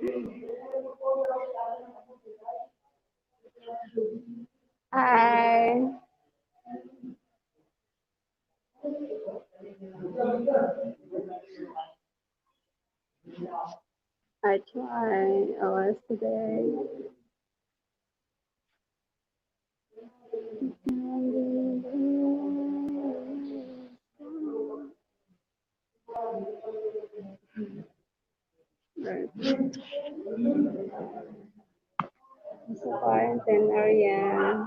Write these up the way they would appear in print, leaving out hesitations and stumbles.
I I try OS today. Right. So quarantine area.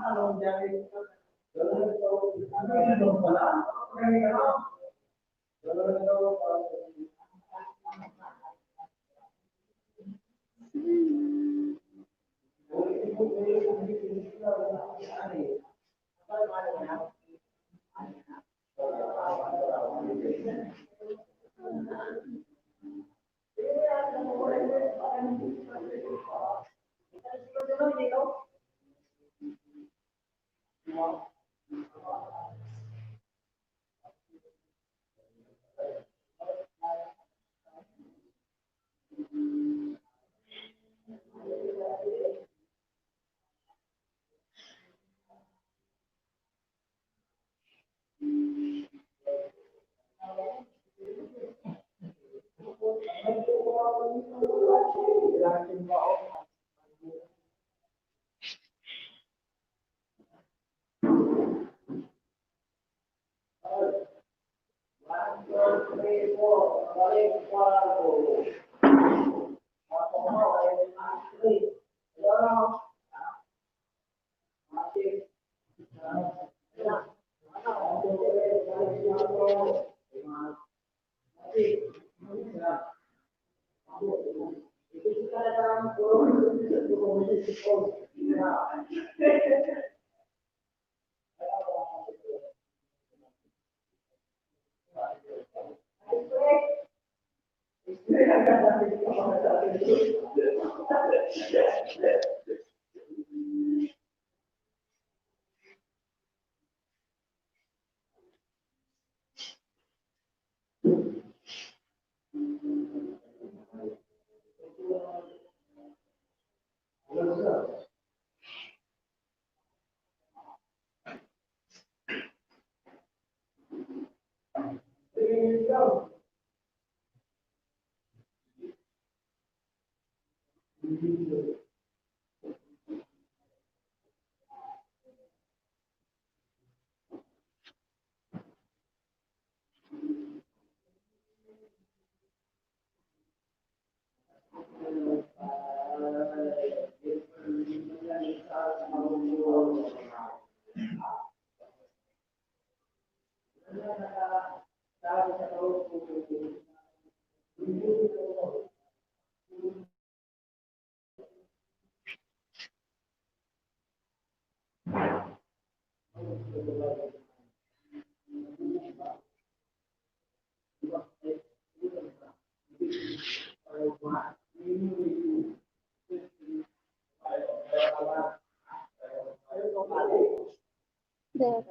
There.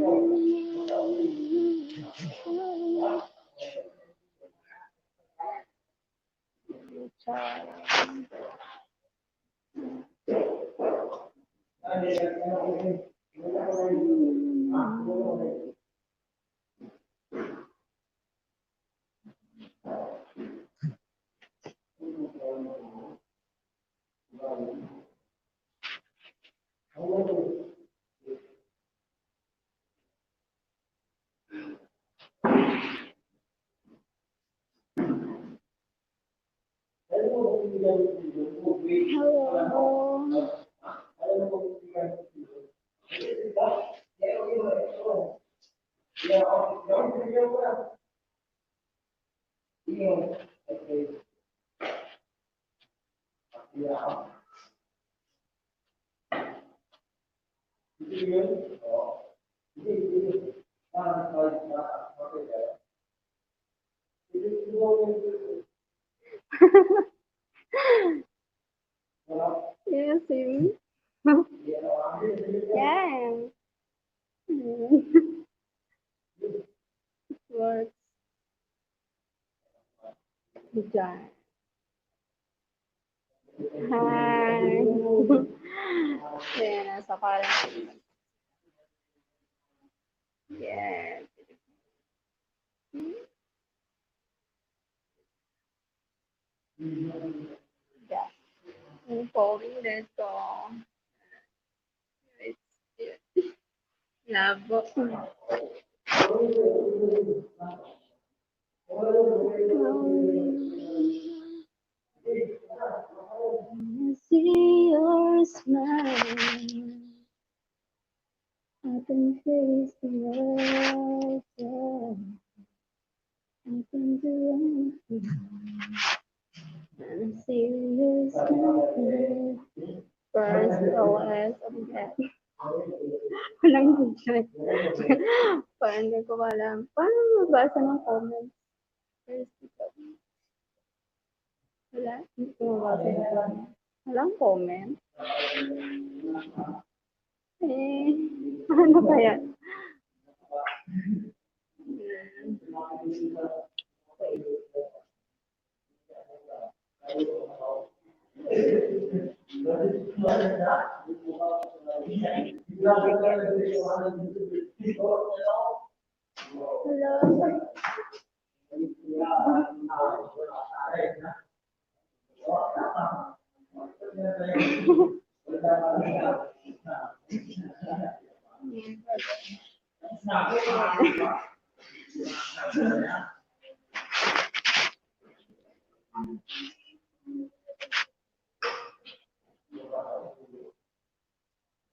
Hello. Yes, you. Yeah. Works. Done. Hi. Yeah, nasa quarantine. Yes. Yeah. Informing this song. It's labo. I see your smile. I can face the world. I can do anything. And see you smile. First, OS, okay. Walang budget. Parang hindi ko alam. Paano magbasa ng comments? First, ito. Wala. Hindi ko mabasa ng comments. Walang comment. Ano kaya?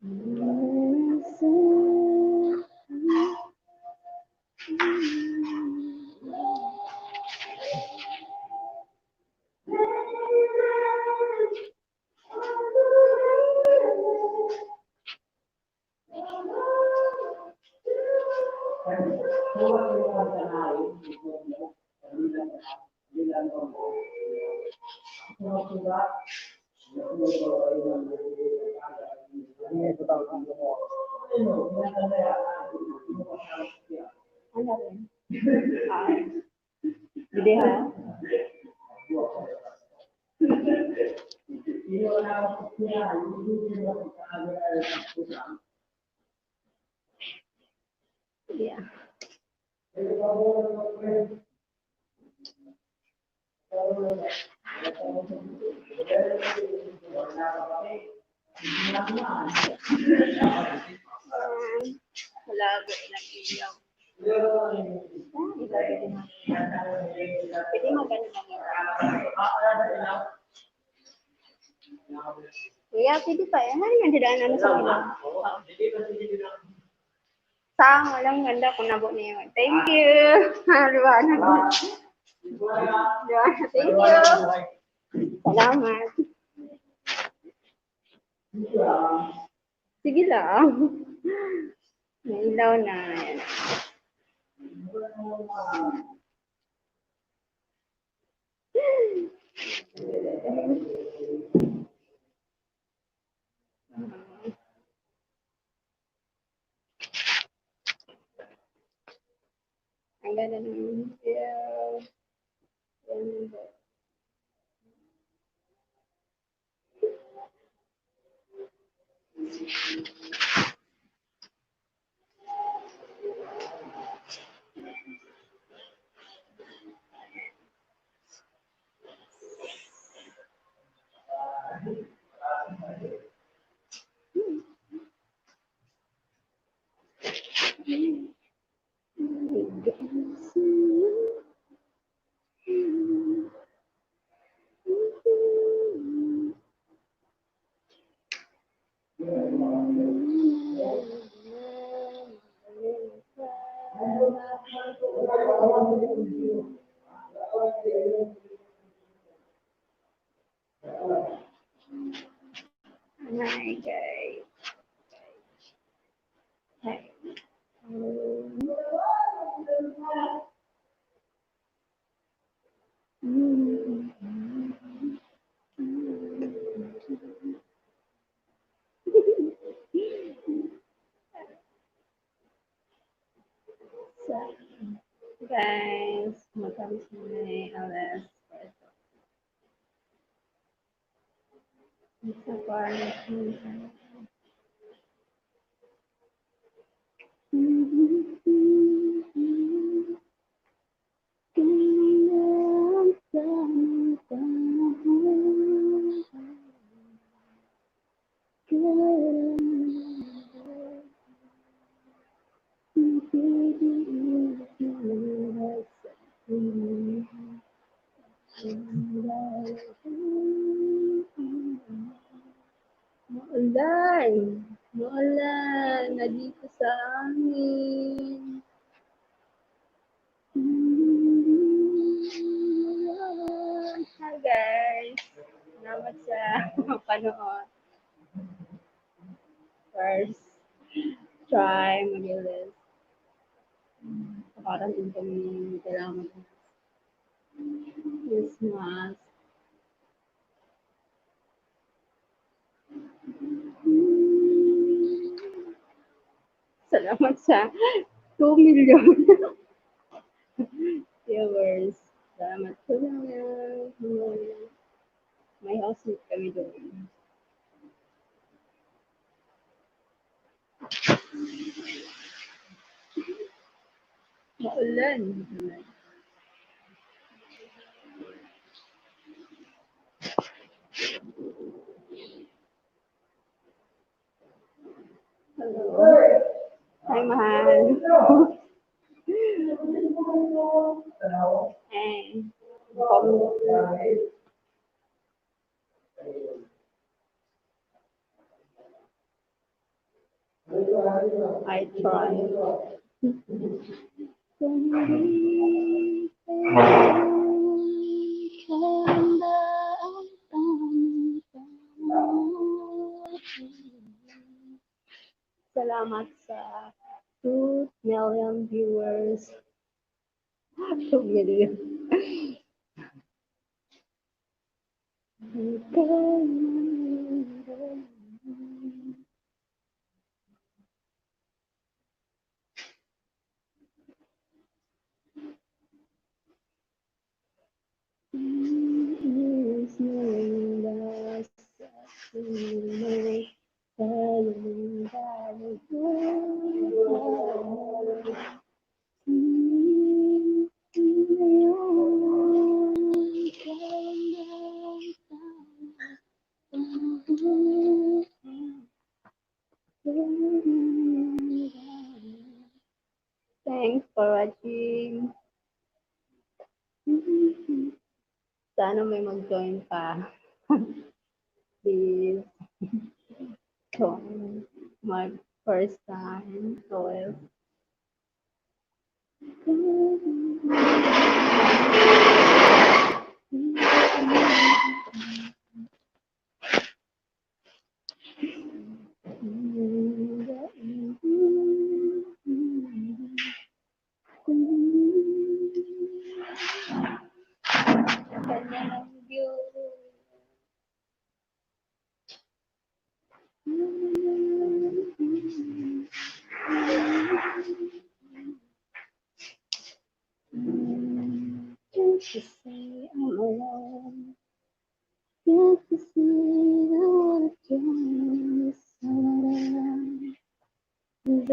Hello? Ano rin? Hindi ha? Yeah. Wala ba ilang ilaw? Pwede mo ganun lang ilaw. Kuya, pwede pa. Ano yung didaanan sa ilaw? Sang, walang ganda kung nabot niya yun. Thank you. Liwanag. Thank you. Salamat. Sige lang. May ilaw na. Ayan. Ang ganda ng view. Ganda. Hi guys. Hi. So, guys, matapos na may alas. Isa pa. Maulan. Maulan na dito sa amin. Hi guys. Salamat sa panood. First try mag-list. Parang din kami kailangan Christmas. Salamat sa 2 million viewers. Salamat po naman. May housemate kami doon. Maulan. Hello. Hi, mahal. Hey. I try. Salamat sa 2 million viewers. 2 million. Thanks for watching. Sana may mag-join pa. Please. So, my first time. So,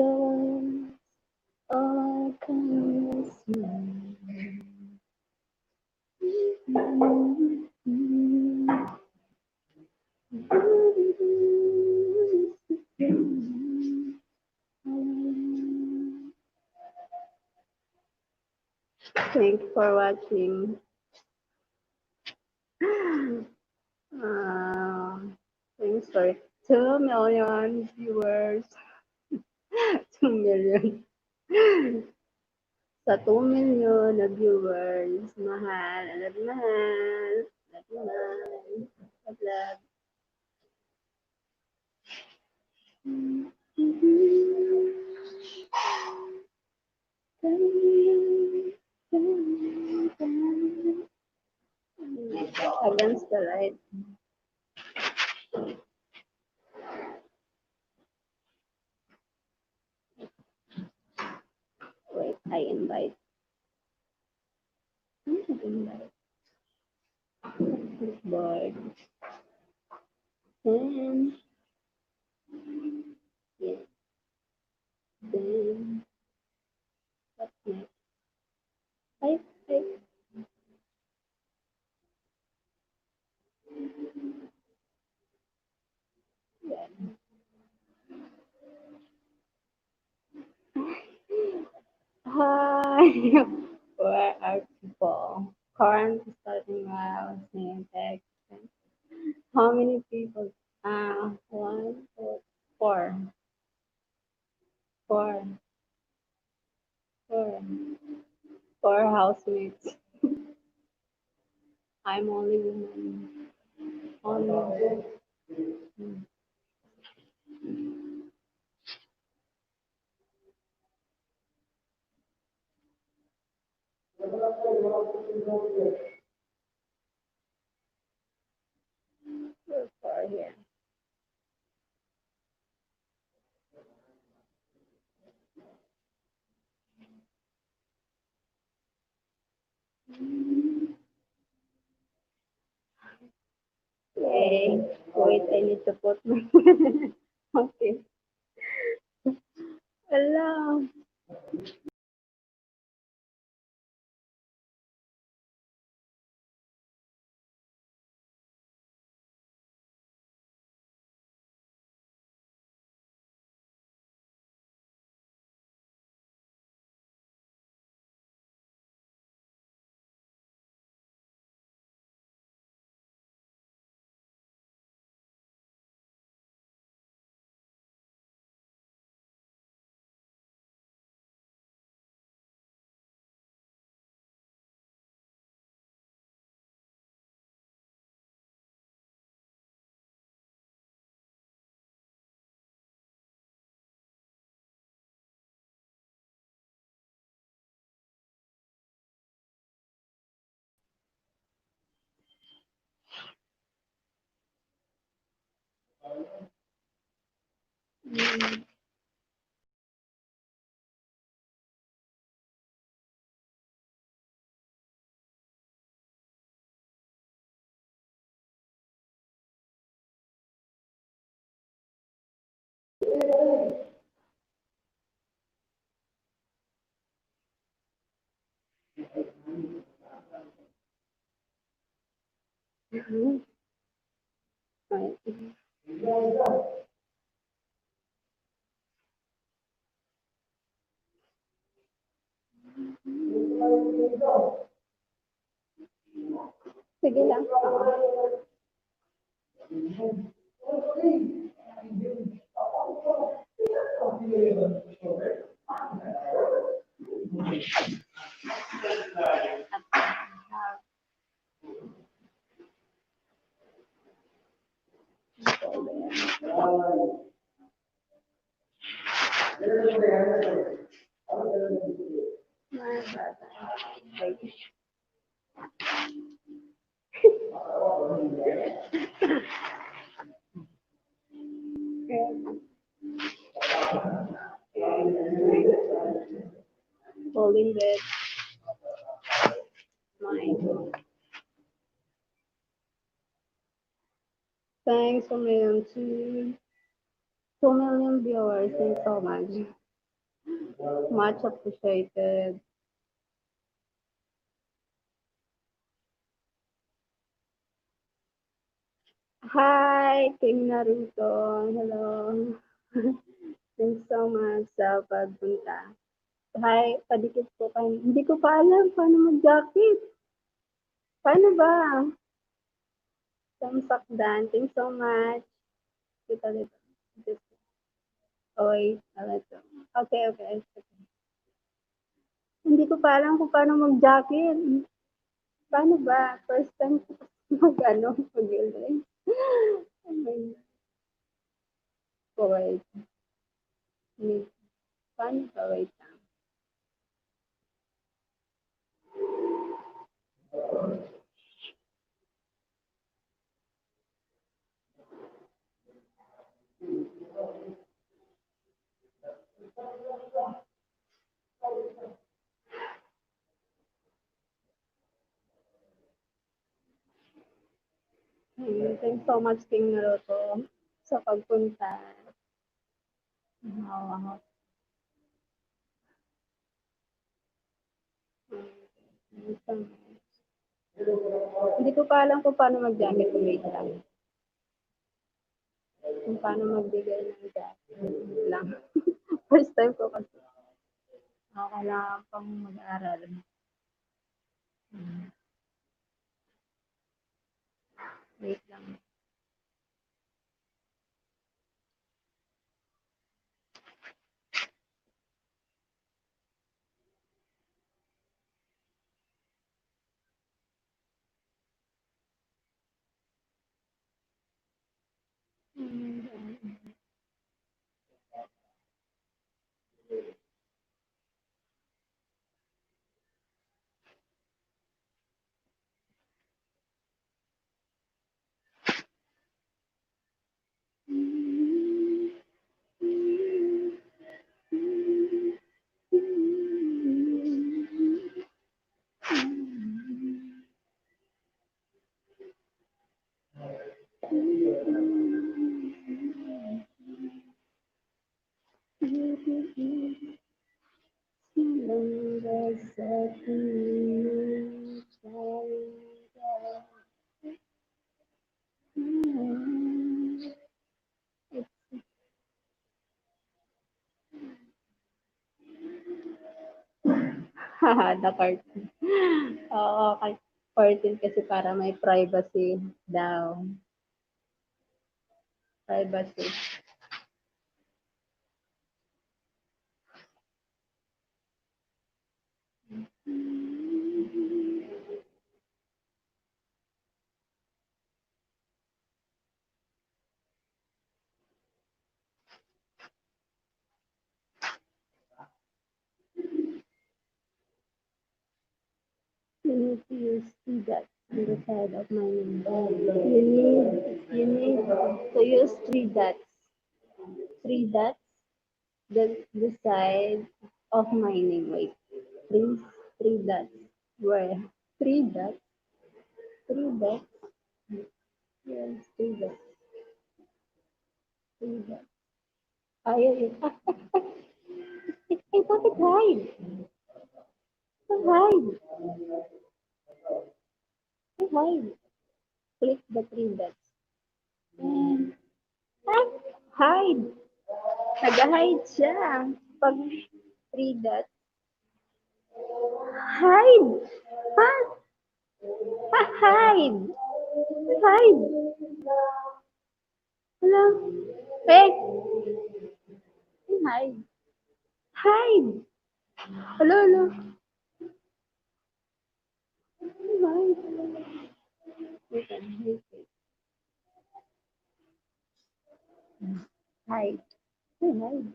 viewers, all come smile. Thanks for watching. Thanks for 2 million viewers. 2 million. Sa 2 million na viewers, mahal, I love you, mahal. Love you, mahal. Love, love. Against the light. Wait, I invite. Invite. Board. And yeah. Then what next? I yeah. Hi. Where are people? Current starting wow, seeing text. How many people? One, two, four. Four. Four. Four housemates. I'm only woman. Only. Mm. Four here. Okay. Wait, I need to put my. Okay. Hello. Mm. Mhm. Right. Sige lang. Holding bed. Mine. Thanks a million to 2 million viewers. Thanks so much. Much appreciated. Hi, King Naruto. Hello. Thanks so much sa pagpunta. Hi, padikit po kayo. Hindi ko pa alam paano mag-jacket. Paano ba? Samsakdan. Thanks so much. Dito, dito. Dito. Oh, wait. Ito. Okay, okay. Hindi ko pa alam kung paano mag-jacket. Paano ba? First time ko mag-ano, mag-ilay. Oh my God. Wait. Wait. Paano ba? Wait lang. Thanks so much, King Naruto, sa pagpunta. Oo. Thanks so much. Hindi ko pa alam kung paano mag-jacket kung wait lang. Kung paano magbigay ng jacket. Wait lang. First time ko kasi. Ako kailangan pang mag-aral. Wait lang. The cartoon. Oo, cartoon kasi para may privacy daw. Privacy. You need to use that on the side of my name. You need to use three dots. Three dots, the side of my name. Wait, three, three dots. Where? Three dots. Three dots. Yes, three dots. Three dots. Ayaw yun. Eh, bakit hide? Hide. Hide. Click the three dots. And, hide. Nag-hide siya. Pag three dots, hide. Ha? Hide. Hide. Hello? Hey, hide. Hide. Hello, hello. Hide. Wait, wait, wait. Hide. Hey, hide.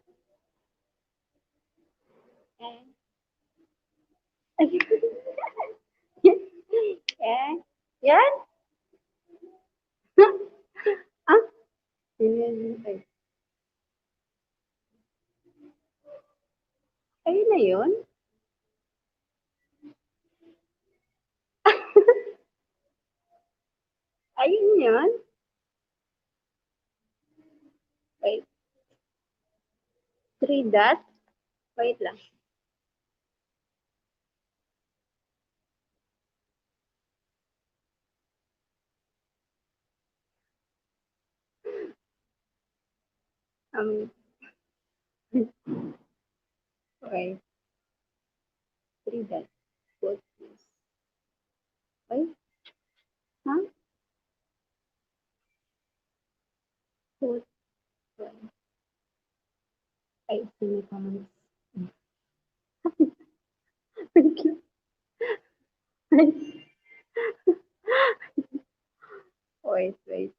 Yan. Yan? Ah, yun. Ay, ayun na yun? Ayun yun? Wait, three dots? Wait lang. Um, okay. Three dots. What is? Ay, ha? What? Ay, sino comments? Wait lang. Wait, wait.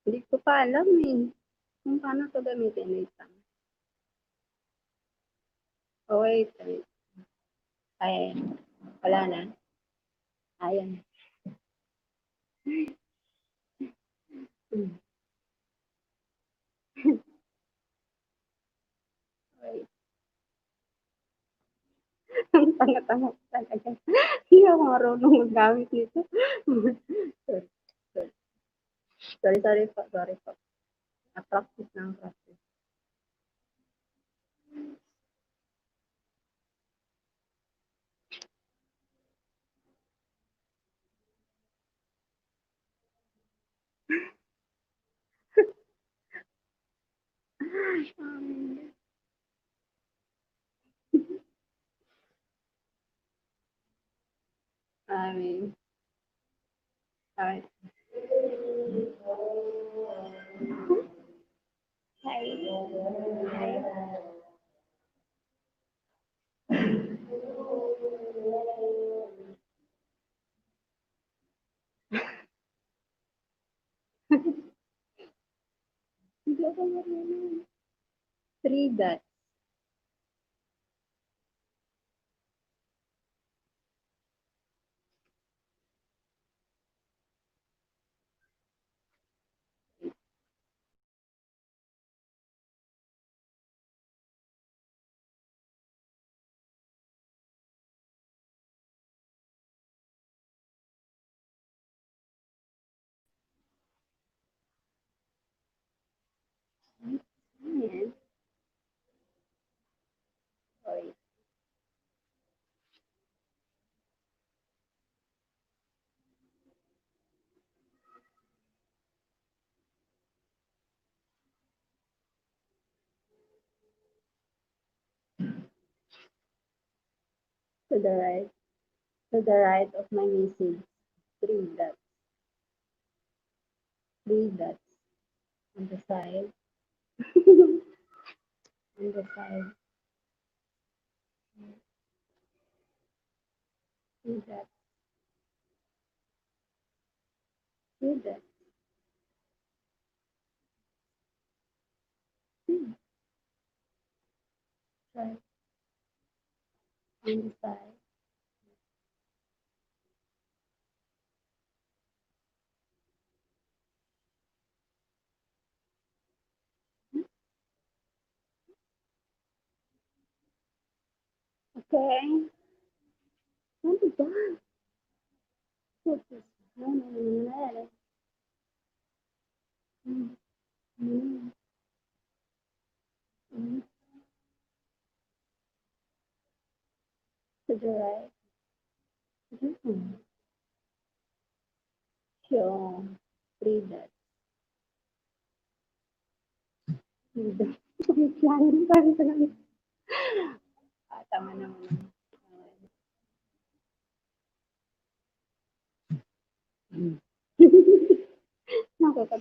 Hindi ko pa alam eh. Kung paano ito gamitin. Wait lang. Oh, wait, wait. Ay, wala na. Ayan. Hmm. Wait. Ang tanga-tanga ko talaga. Hindi ako marunong maggamit nito. Sorry, sorry. Sorry, sorry po. Sorry po. Practice lang, practice. Um, I mean, alright. Hi. Hi. Hindi ako marunong. Three dots. Ayan. Okay. To the right. To the right of my message. Three dots. Three dots. On the side. On the side. Three dots. Three dots. Hmm. Right. On the side. Okay. Ano ba? Focus. No, no, no, no, no, no. Mm, mm, mm. To the right. Mm. Sure. Three dots. Three dots. Wait lang. Parang talaga. Ah, tama naman. Mm. Nakaka